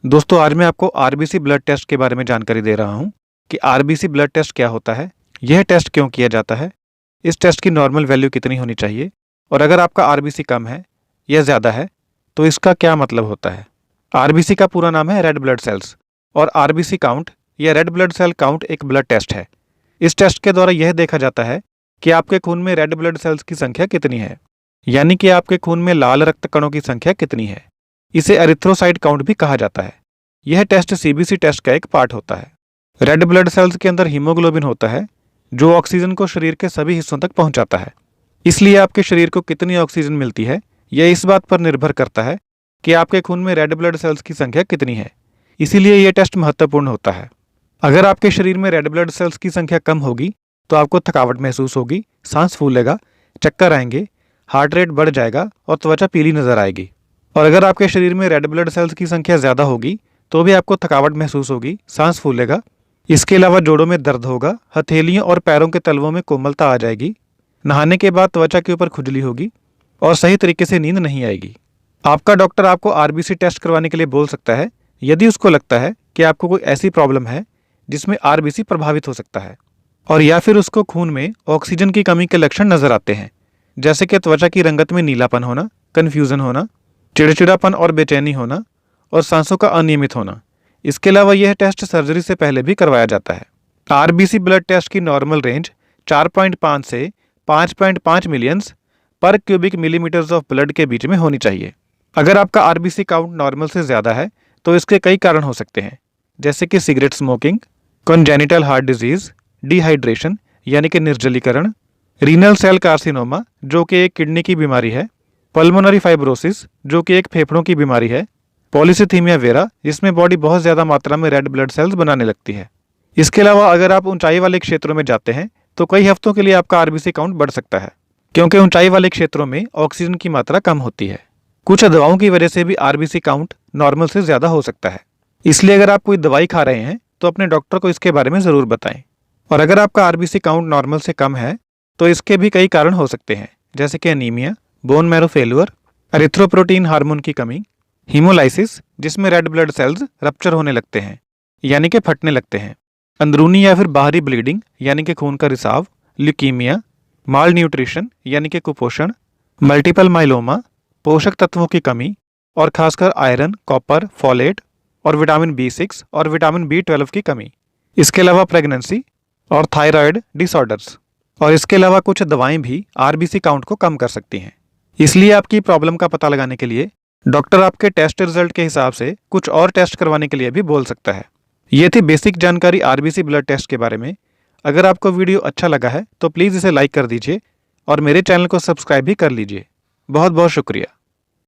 दोस्तों आज मैं आपको आरबीसी ब्लड टेस्ट के बारे में जानकारी दे रहा हूं कि आरबीसी ब्लड टेस्ट क्या होता है, यह टेस्ट क्यों किया जाता है, इस टेस्ट की नॉर्मल वैल्यू कितनी होनी चाहिए और अगर आपका आरबीसी कम है या ज़्यादा है तो इसका क्या मतलब होता है। आरबीसी का पूरा नाम है रेड ब्लड सेल्स और आरबीसी काउंट या रेड ब्लड सेल काउंट एक ब्लड टेस्ट है। इस टेस्ट के द्वारा यह देखा जाता है कि आपके खून में रेड ब्लड सेल्स की संख्या कितनी है, यानी कि आपके खून में लाल रक्त कणों की संख्या कितनी है। इसे एरिथ्रोसाइट काउंट भी कहा जाता है। यह टेस्ट सीबीसी टेस्ट का एक पार्ट होता है। रेड ब्लड सेल्स के अंदर हीमोग्लोबिन होता है जो ऑक्सीजन को शरीर के सभी हिस्सों तक पहुंचाता है। इसलिए आपके शरीर को कितनी ऑक्सीजन मिलती है यह इस बात पर निर्भर करता है कि आपके खून में रेड ब्लड सेल्स की संख्या कितनी है। इसीलिए यह टेस्ट महत्वपूर्ण होता है। अगर आपके शरीर में रेड ब्लड सेल्स की संख्या कम होगी तो आपको थकावट महसूस होगी, सांस फूलेगा, चक्कर आएंगे, हार्ट रेट बढ़ जाएगा और त्वचा पीली नजर आएगी। और अगर आपके शरीर में रेड ब्लड सेल्स की संख्या ज़्यादा होगी तो भी आपको थकावट महसूस होगी, सांस फूलेगा। इसके अलावा जोड़ों में दर्द होगा, हथेलियों और पैरों के तलवों में कोमलता आ जाएगी, नहाने के बाद त्वचा के ऊपर खुजली होगी और सही तरीके से नींद नहीं आएगी। आपका डॉक्टर आपको आरबीसी टेस्ट करवाने के लिए बोल सकता है यदि उसको लगता है कि आपको कोई ऐसी प्रॉब्लम है जिसमें आरबीसी प्रभावित हो सकता है, और या फिर उसको खून में ऑक्सीजन की कमी के लक्षण नजर आते हैं, जैसे कि त्वचा की रंगत में नीलापन होना, कन्फ्यूजन होना, चिड़चिड़ापन और बेचैनी होना और सांसों का अनियमित होना। इसके अलावा यह टेस्ट सर्जरी से पहले भी करवाया जाता है। आरबीसी ब्लड टेस्ट की नॉर्मल रेंज 4.5 से 5.5 मिलियंस पर क्यूबिक मिलीमीटर्स ऑफ ब्लड के बीच में होनी चाहिए। अगर आपका आरबीसी काउंट नॉर्मल से ज़्यादा है तो इसके कई कारण हो सकते हैं, जैसे कि cigarette smoking, congenital heart disease, dehydration यानी कि निर्जलीकरण, रीनल सेल कार्सिनोमा जो कि एक किडनी की बीमारी है, पल्मोनरी फाइब्रोसिस जो कि एक फेफड़ों की बीमारी है, पॉलीसिथीमिया वेरा जिसमें बॉडी बहुत ज़्यादा मात्रा में रेड ब्लड सेल्स बनाने लगती है। इसके अलावा अगर आप ऊंचाई वाले क्षेत्रों में जाते हैं तो कई हफ्तों के लिए आपका आरबीसी काउंट बढ़ सकता है, क्योंकि ऊंचाई वाले क्षेत्रों में ऑक्सीजन की मात्रा कम होती है। कुछ दवाओं की वजह से भी आरबीसी काउंट नॉर्मल से ज़्यादा हो सकता है। इसलिए अगर आप कोई दवाई खा रहे हैं तो अपने डॉक्टर को इसके बारे में ज़रूर बताएं। और अगर आपका आरबीसी काउंट नॉर्मल से कम है तो इसके भी कई कारण हो सकते हैं, जैसे कि anaemia, bone marrow failure, erythroprotein hormone की कमी, हीमोलाइसिस जिसमें रेड ब्लड सेल्स रप्चर होने लगते हैं यानी कि फटने लगते हैं, अंदरूनी या फिर बाहरी ब्लीडिंग यानी कि खून का रिसाव, ल्यूकीमिया, माल न्यूट्रिशन यानी कि कुपोषण, मल्टीपल माइलोमा, पोषक तत्वों की कमी और खासकर आयरन, कॉपर, फॉलेट और विटामिन B6 और विटामिन B12 की कमी। इसके अलावा प्रेगनेंसी और थायराइड डिसऑर्डर्स, और इसके अलावा कुछ दवाएं भी आरबीसी काउंट को कम कर सकती हैं। इसलिए आपकी प्रॉब्लम का पता लगाने के लिए डॉक्टर आपके टेस्ट रिजल्ट के हिसाब से कुछ और टेस्ट करवाने के लिए भी बोल सकता है। ये थी बेसिक जानकारी आरबीसी ब्लड टेस्ट के बारे में। अगर आपको वीडियो अच्छा लगा है तो प्लीज़ इसे लाइक कर दीजिए और मेरे चैनल को सब्सक्राइब भी कर लीजिए। बहुत बहुत शुक्रिया।